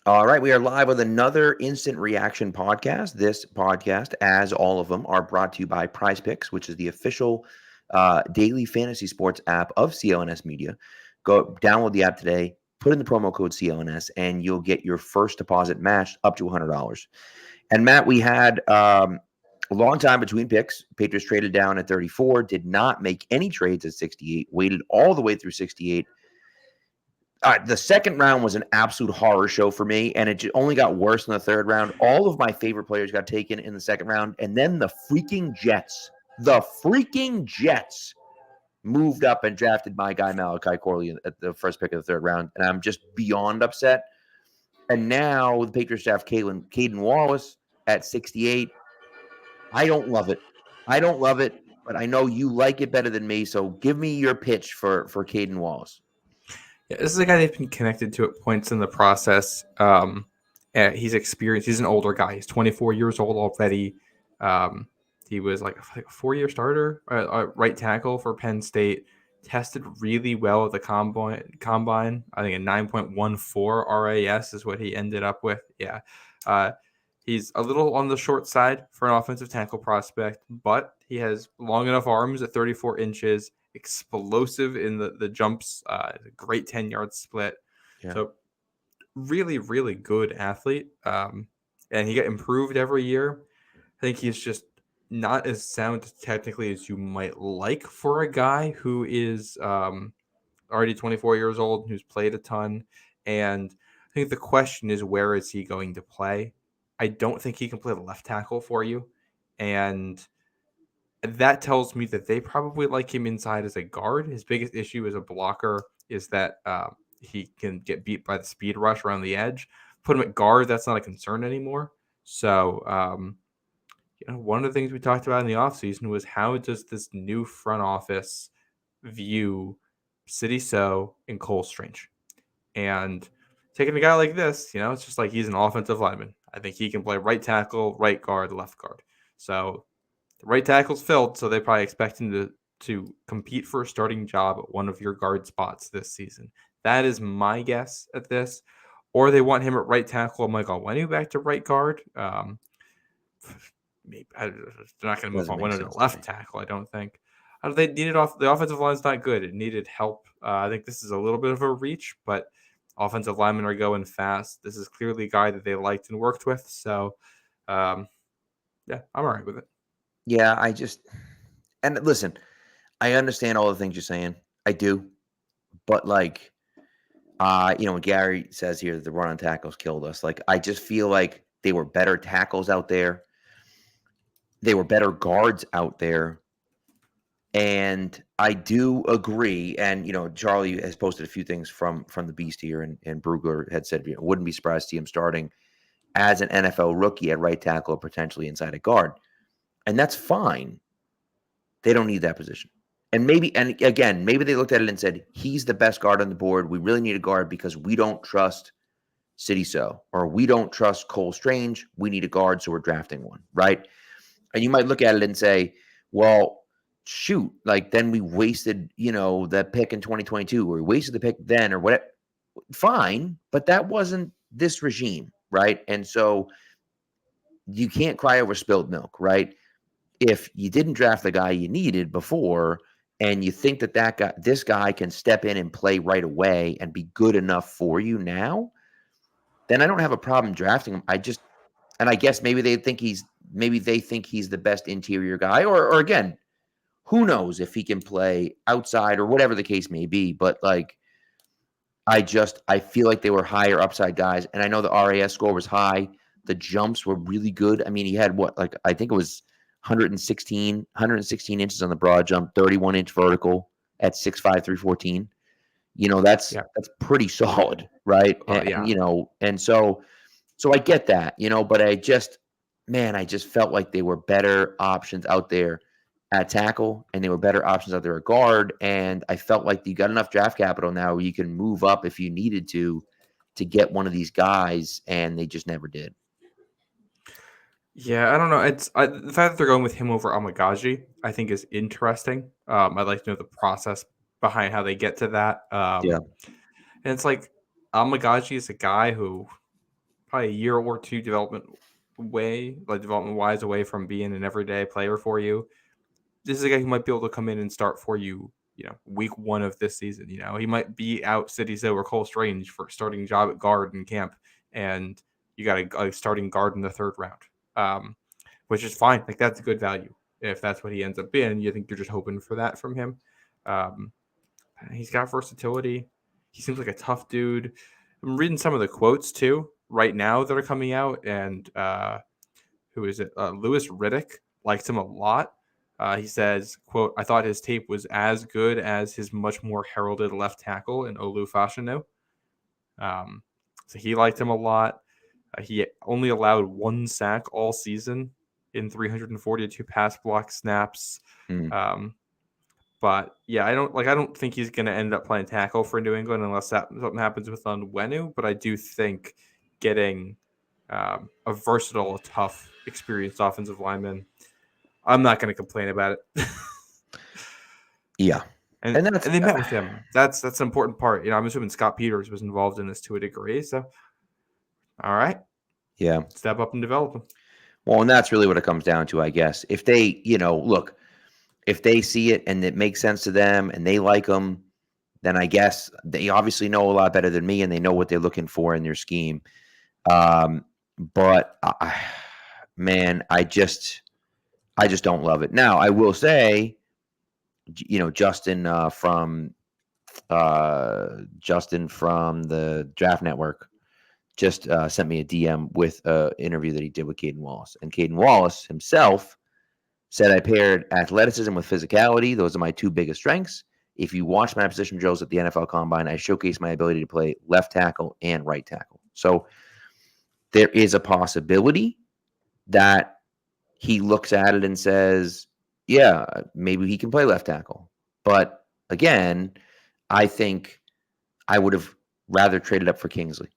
All right, we are live with another instant reaction podcast. This podcast, as all of them, are brought to you by Prize Picks, which is the official daily fantasy sports app of CLNS Media. Go download the app today, put in the promo code CLNS, and you'll get your first deposit matched up to $100. And Matt, we had a long time between picks. Patriots traded down at 34, did not make any trades at 68, waited all the way through 68. The second round was an absolute horror show for me, and it only got worse in the third round. All of my favorite players got taken in the second round, and then the freaking Jets moved up and drafted my guy Malachi Corley at the first pick of the third round, and I'm just beyond upset. And now the Patriots draft Caedan Wallace at 68. I don't love it. But I know you like it better than me, so give me your pitch for Caedan Wallace. Yeah, this is a guy they've been connected to at points in the process. He's experienced. He's an older guy. He's 24 years old already. He was like a 4-year starter, right tackle for Penn State. Tested really well at the combine. I think a 9.14 RAS is what he ended up with. Yeah. He's a little on the short side for an offensive tackle prospect, but he has long enough arms at 34 inches, explosive in the jumps, great 10-yard split. Yeah. So really, really good athlete. And he got improved every year. I think he's just not as sound technically as you might like for a guy who is already 24 years old, who's played a ton. And I think the question is, where is he going to play? I don't think he can play the left tackle for you. And that tells me that they probably like him inside as a guard. His biggest issue as a blocker is that he can get beat by the speed rush around the edge. Put him at guard, that's not a concern anymore. So, one of the things we talked about in the offseason was how does this new front office view City So and Cole Strange? And taking a guy like this, it's just like he's an offensive lineman. I think he can play right tackle, right guard, left guard. So the right tackle's filled, so they probably expect him to compete for a starting job at one of your guard spots this season. That is my guess at this. Or they want him at right tackle. I'm like, when you back to right guard? Maybe they're not going to move on one to the left tackle, I don't think. They needed the offensive line's not good. It needed help. I think this is a little bit of a reach, but offensive linemen are going fast. This is clearly a guy that they liked and worked with. So, I'm all right with it. Yeah, and listen, I understand all the things you're saying. I do. But when Gary says here that the run on tackles killed us, I just feel like they were better tackles out there. They were better guards out there. And I do agree. And, Charlie has posted a few things from the Beast here, and Brugler had said, wouldn't be surprised to see him starting as an NFL rookie at right tackle or potentially inside a guard. And that's fine. They don't need that position. And maybe they looked at it and said, he's the best guard on the board. We really need a guard because we don't trust City So, or we don't trust Cole Strange. We need a guard, so we're drafting one, right? And you might look at it and say, well, shoot, then we wasted, that pick in 2022, or we wasted the pick then, or whatever. Fine, but that wasn't this regime, right? And so you can't cry over spilled milk, right? If you didn't draft the guy you needed before, and you think that this guy can step in and play right away and be good enough for you now, then I don't have a problem drafting him. I guess maybe they think he's the best interior guy, or again, who knows if he can play outside or whatever the case may be. But I feel like they were higher upside guys, and I know the RAS score was high. The jumps were really good. I mean, he had I think it was 116 inches on the broad jump, 31-inch vertical at 6'5", 314. That's pretty solid, right? And so I get that, but I just felt like they were better options out there at tackle, and they were better options out there at guard. And I felt like you got enough draft capital now where you can move up if you needed to get one of these guys, and they just never did. Yeah, I don't know. It's the fact that they're going with him over Amagaji, I think, is interesting. I'd like to know the process behind how they get to that. And it's like Amagaji is a guy who probably a year or two development wise away from being an everyday player for you. This is a guy who might be able to come in and start for you, week 1 of this season. He might be out City or Cole Strange for starting job at guard in camp, and you got a starting guard in the 3rd round, which is fine. Like, that's good value. If that's what he ends up being, you think you're just hoping for that from him. He's got versatility. He seems like a tough dude. I'm reading some of the quotes too right now that are coming out, and who is it? Lewis Riddick likes him a lot. He says, quote, "I thought his tape was as good as his much more heralded left tackle in Olu Fashanu." So he liked him a lot. He only allowed 1 sack all season in 342 pass block snaps. But yeah, I don't think he's going to end up playing tackle for New England unless something happens with Onwenu. But I do think getting a versatile, tough, experienced offensive lineman, I'm not going to complain about it. Yeah. And they met with him. That's an important part. I'm assuming Scott Peters was involved in this to a degree. So, all right. Yeah. Step up and develop him. Well, and that's really what it comes down to, I guess. If they, look, if they see it and it makes sense to them and they like them, then I guess they obviously know a lot better than me and they know what they're looking for in their scheme. But man, I just don't love it. Now, I will say, Justin from the Draft Network just sent me a DM with an interview that he did with Caedan Wallace. And Caedan Wallace himself said, "I paired athleticism with physicality. Those are my 2 biggest strengths. If you watch my position drills at the NFL Combine, I showcase my ability to play left tackle and right tackle." So there is a possibility that he looks at it and says, yeah, maybe he can play left tackle. But again, I think I would have rather traded up for Kingsley,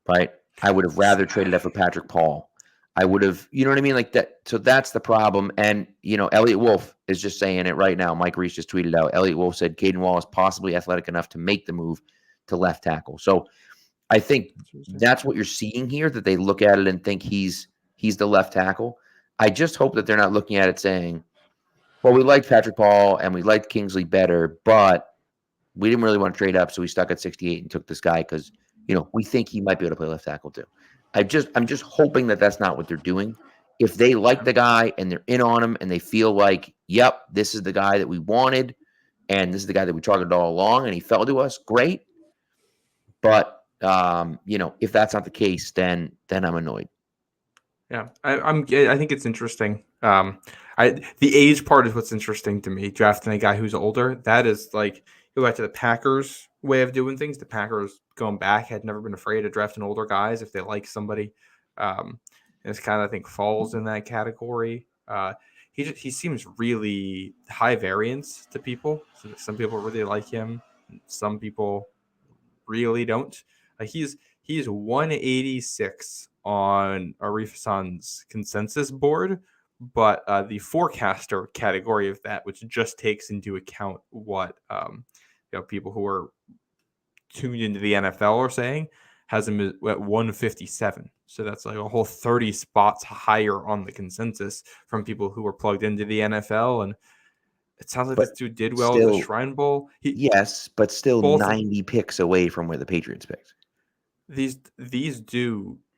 right? I would have rather traded up for Patrick Paul. I would have, you know what I mean? Like that. So that's the problem. And, Elliot Wolf is just saying it right now. Mike Reese just tweeted out. Elliot Wolf said Caedan Wallace possibly athletic enough to make the move to left tackle. So I think that's what you're seeing here, that they look at it and think he's the left tackle. I just hope that they're not looking at it saying, well, we liked Patrick Paul and we liked Kingsley better, but we didn't really want to trade up, so we stuck at 68 and took this guy because, we think he might be able to play left tackle too. I'm just hoping that that's not what they're doing. If they like the guy and they're in on him and they feel like, yep, this is the guy that we wanted and this is the guy that we targeted all along and he fell to us, great. But, if that's not the case, then I'm annoyed. Yeah, I think it's interesting. The age part is what's interesting to me. Drafting a guy who's older, that is like, go back to the Packers' way of doing things. The Packers going back had never been afraid of drafting older guys if they like somebody. And this kind of, I think, falls in that category. He seems really high variance to people. So some people really like him. Some people really don't. He's 186 on Arif Hassan's consensus board, but the forecaster category of that, which just takes into account what people who are tuned into the NFL are saying, has him at 157. So that's like a whole 30 spots higher on the consensus from people who are plugged into the NFL. And it sounds like this dude did well at the Shrine Bowl. Yes, but still 90 picks away from where the Patriots picked.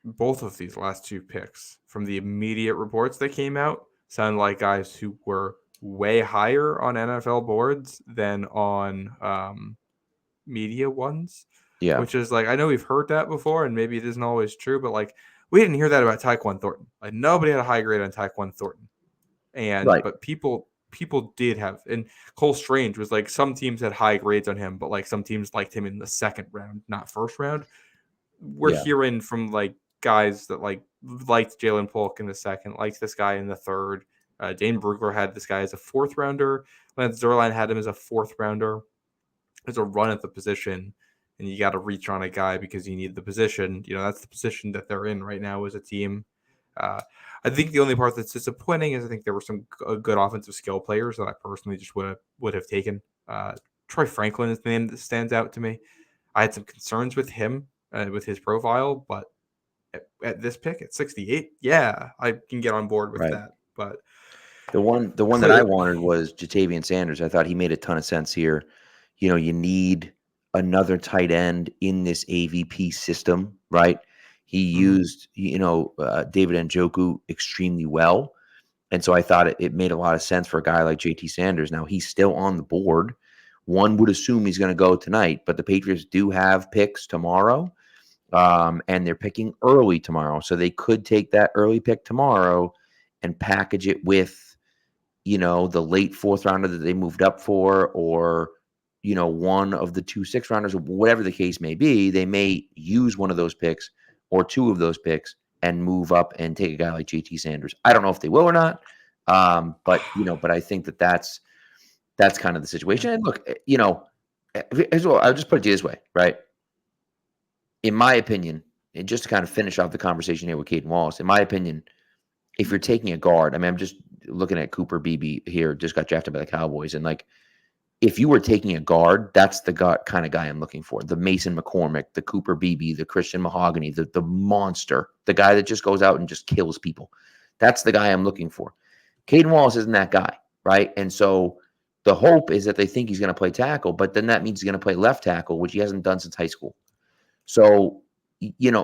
Both of these last 2 picks from the immediate reports that came out sound like guys who were way higher on NFL boards than on media ones. Yeah. Which is like, I know we've heard that before and maybe it isn't always true, but like we didn't hear that about Tyquan Thornton. Like nobody had a high grade on Tyquan Thornton. But people did have, and Cole Strange was like, some teams had high grades on him, but like some teams liked him in the 2nd round, not 1st round. We're hearing from like guys that liked Jalen Polk in the 2nd, liked this guy in the 3rd. Dane Brugler had this guy as a 4th rounder. Lance Zierlein had him as a 4th rounder. There's a run at the position, and you got to reach on a guy because you need the position. That's the position that they're in right now as a team. I think the only part that's disappointing is I think there were some good offensive skill players that I personally just would have taken. Troy Franklin is the name that stands out to me. I had some concerns with him, with his profile, but at this pick at 68, yeah, I can get on board with Right. that. But The one that I wanted was Jatavian Sanders. I thought he made a ton of sense here. You need another tight end in this AVP system, right? He used, David Njoku extremely well. And so I thought it made a lot of sense for a guy like JT Sanders. Now, he's still on the board. One would assume he's going to go tonight, but the Patriots do have picks tomorrow, and they're picking early tomorrow. So they could take that early pick tomorrow and package it with, the late fourth rounder that they moved up for, or, one of the 2 6 rounders, or whatever the case may be. They may use one of those picks or 2 of those picks and move up and take a guy like JT Sanders. I don't know if they will or not. But I think that's kind of the situation. And look, I'll just put it this way, right? In my opinion, and just to kind of finish off the conversation here with Caedan Wallace, in my opinion, if you're taking a guard, I mean, I'm just looking at Cooper Beebe here, just got drafted by the Cowboys. And if you were taking a guard, that's the kind of guy I'm looking for. The Mason McCormick, the Cooper Beebe, the Christian Mahogany, the monster, the guy that just goes out and just kills people. That's the guy I'm looking for. Caedan Wallace isn't that guy, right? And so the hope is that they think he's going to play tackle, but then that means he's going to play left tackle, which he hasn't done since high school. So,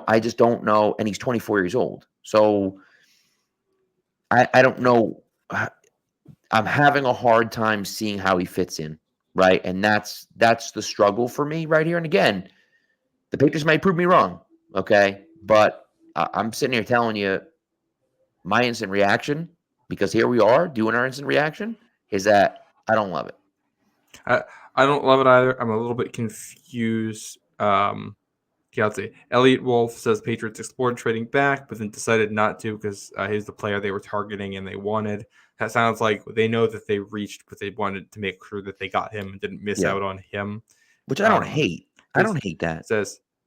I just don't know. And he's 24 years old. So I don't know. I'm having a hard time seeing how he fits in, right? And that's the struggle for me right here. And again, the Patriots might prove me wrong, okay? But I'm sitting here telling you my instant reaction, because here we are doing our instant reaction, is that I don't love it. I don't love it either. I'm a little bit confused. Elliot Wolf says Patriots explored trading back, but then decided not to because he's the player they were targeting and they wanted. That sounds like they know that they reached, but they wanted to make sure that they got him and didn't miss out on him. Which I don't hate. I don't hate that.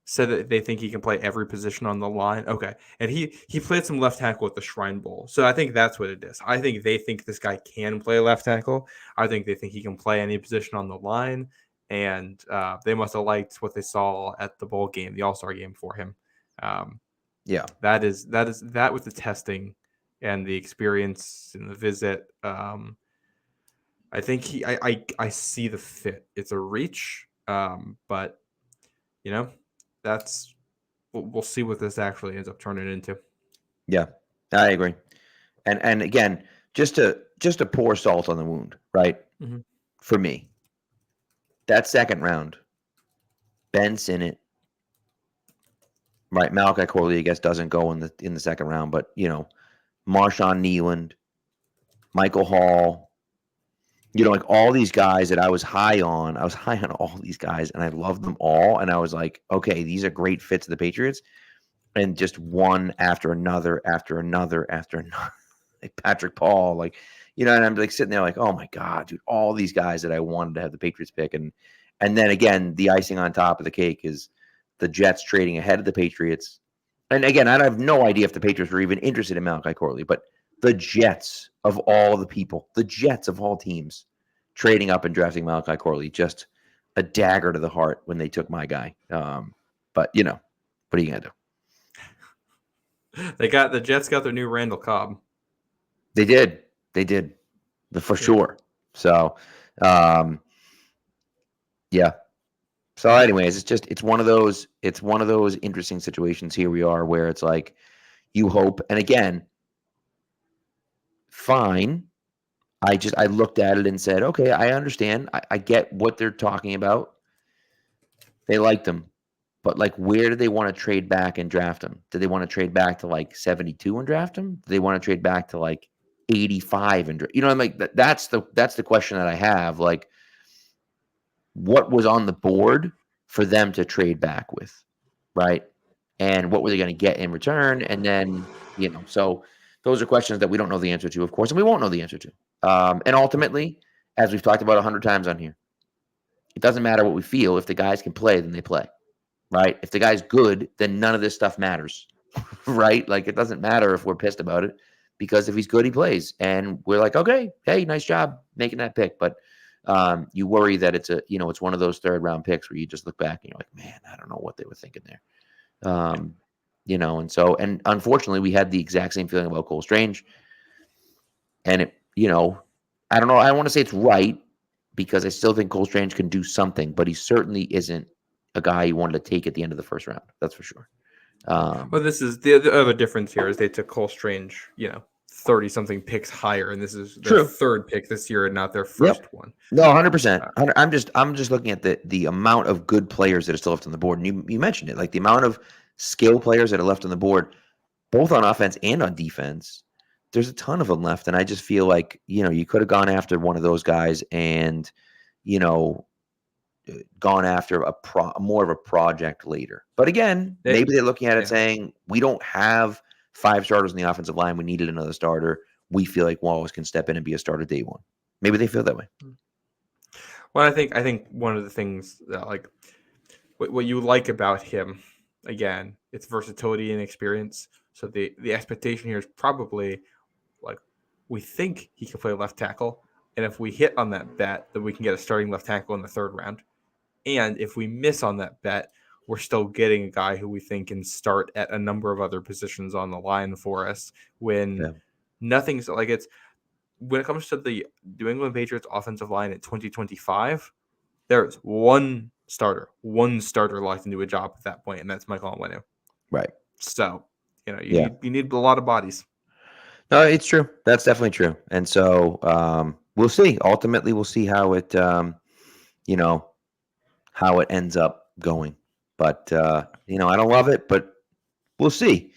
Said that they think he can play every position on the line. Okay. And he played some left tackle at the Shrine Bowl. So I think that's what it is. I think they think this guy can play left tackle. I think they think he can play any position on the line. And they must have liked what they saw at the bowl game, the All-Star game for him. That with the testing and the experience and the visit. I think I see the fit. It's a reach, but we'll see what this actually ends up turning into. Yeah, I agree. And again, just to pour salt on the wound, right? Mm-hmm. For me, that second round, Ben Sinnott, right? Malachi Corley, I guess, doesn't go in the second round, but Marshawn Neeland, Michael Hall, all these guys that I was high on. I was high on all these guys, and I loved them all. And I was like, okay, these are great fits of the Patriots. And just one after another, like Patrick Paul, and I'm sitting there like, oh my God, dude, all these guys that I wanted to have the Patriots pick. And then again, the icing on top of the cake is the Jets trading ahead of the Patriots. And again, I have no idea if the Patriots were even interested in Malachi Corley, but the Jets of all the people, the Jets of all teams, trading up and drafting Malachi Corley, just a dagger to the heart when they took my guy. But what are you gonna do? The Jets got their new Randall Cobb. They did, for sure. So, yeah. So, anyways, it's one of those interesting situations. Here we are, where it's like you hope, and again, fine. I looked at it and said, okay, I understand. I get what they're talking about. They liked him. But where do they want to trade back and draft him? Do they want to trade back to 72 and draft him? Do they want to trade back to 85 and I'm like, that's the question that I have. What was on the board for them to trade back with, right? And what were they going to get in return? And then so those are questions that we don't know the answer to, of course, and we won't know the answer to. And ultimately, as we've talked about 100 times on here, it doesn't matter what we feel. If the guys can play, then they play. Right? If the guy's good, then none of this stuff matters, right? It doesn't matter if we're pissed about it, because if he's good, he plays. And we're like, okay, hey, nice job making that pick. But you worry that it's it's one of those third round picks where you just look back and you're like, man, I don't know what they were thinking there. And unfortunately, we had the exact same feeling about Cole Strange. And I don't know. I don't want to say it's right because I still think Cole Strange can do something, but he certainly isn't a guy you wanted to take at the end of the first round. That's for sure. Well, this is the other difference here is they took Cole Strange, 30-something picks higher, and this is their third pick this year and not their first one. No, 100%. I'm just looking at the amount of good players that are still left on the board. And you mentioned it, like the amount of skill players that are left on the board, both on offense and on defense. There's a ton of them left, and I just feel like you could have gone after one of those guys and gone after more of a project later. But again, maybe they're looking at it saying we don't have 5 starters in the offensive line. We needed another starter. We feel like Wallace can step in and be a starter day one. Maybe they feel that way. Well, I think one of the things that what you like about him, again, it's versatility and experience. So the expectation here is probably we think he can play left tackle, and if we hit on that bet, then we can get a starting left tackle in the 3rd round. And if we miss on that bet, we're still getting a guy who we think can start at a number of other positions on the line for us when nothing's it's when it comes to the New England Patriots offensive line in 2025, there's one starter locked into a job at that point, and that's Michael Onwenu. Right. So, you need a lot of bodies. No, it's true. That's definitely true. And so we'll see. Ultimately, we'll see how it, how it ends up going. But, I don't love it, but we'll see.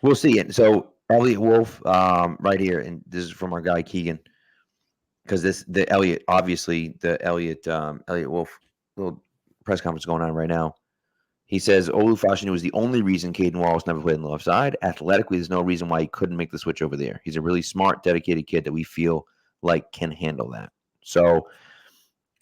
We'll see. And so Elliot Wolf right here, and this is from our guy Keegan, because Elliot Wolf little press conference going on right now. He says Olu Fashanu was the only reason Caedan Wallace never played on the left side. Athletically, there's no reason why he couldn't make the switch over there. He's a really smart, dedicated kid that we feel like can handle that. So,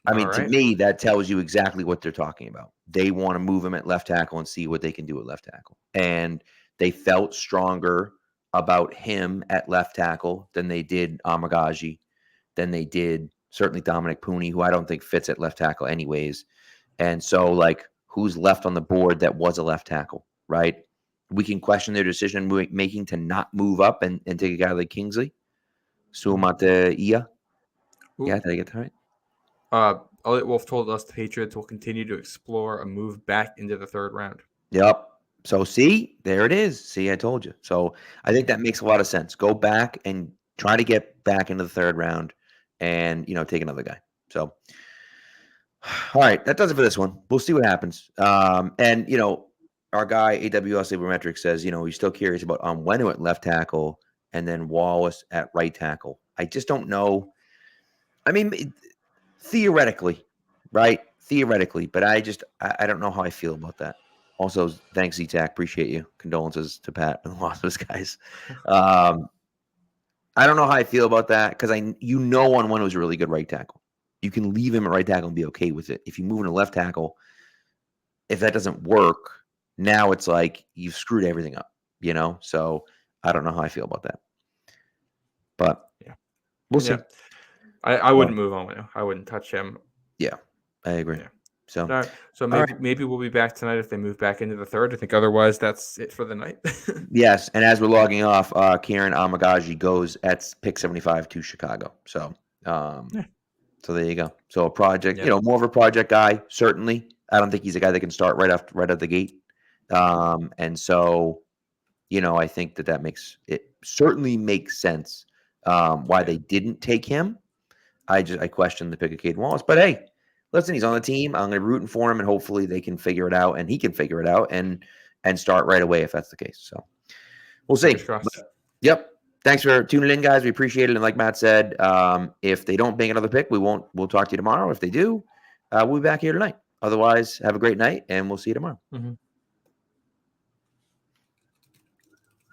to me, that tells you exactly what they're talking about. They want to move him at left tackle and see what they can do at left tackle. And they felt stronger about him at left tackle than they did Amagaji, than they did certainly Dominic Pooney, who I don't think fits at left tackle anyways. And so, who's left on the board that was a left tackle, right? We can question their decision making to not move up and take a guy like Kingsley. Suamata Ia. Yeah, did I get that right? Elliot Wolf told us the Patriots will continue to explore a move back into the 3rd round. Yep. So see, there it is. See, I told you. So I think that makes a lot of sense. Go back and try to get back into the 3rd round and, take another guy. So, all right, that does it for this one. We'll see what happens. And, our guy, AWS Sabermetrics says, he's still curious about Onwenu at left tackle and then Wallace at right tackle. I just don't know. I mean, theoretically, right? Theoretically, but I don't know how I feel about that. Also, thanks, Z-Tac. Appreciate you. Condolences to Pat and the loss of his guys. I don't know how I feel about that because Onwenu was a really good right tackle. You can leave him at right tackle and be okay with it. If you move him to left tackle, if that doesn't work, now it's like you've screwed everything up, So I don't know how I feel about that. But we'll see. I wouldn't move on. I wouldn't touch him. Yeah, I agree. Yeah. So maybe we'll be back tonight if they move back into the 3rd. I think otherwise that's it for the night. Yes, and as we're logging off, Kieran Amagaji goes at pick 75 to Chicago. So, so there you go. So a project, more of a project guy. Certainly, I don't think he's a guy that can start right out the gate. And so, I think that makes it certainly makes sense why they didn't take him. I question the pick of Caedan Wallace, but hey, listen, he's on the team. I'm going to be rooting for him, and hopefully they can figure it out, and he can figure it out and start right away if that's the case. So we'll see. Yep. Thanks for tuning in, guys. We appreciate it. And like Matt said, if they don't bang another pick, we'll talk to you tomorrow. If they do, we'll be back here tonight. Otherwise, have a great night, and we'll see you tomorrow. Mm-hmm.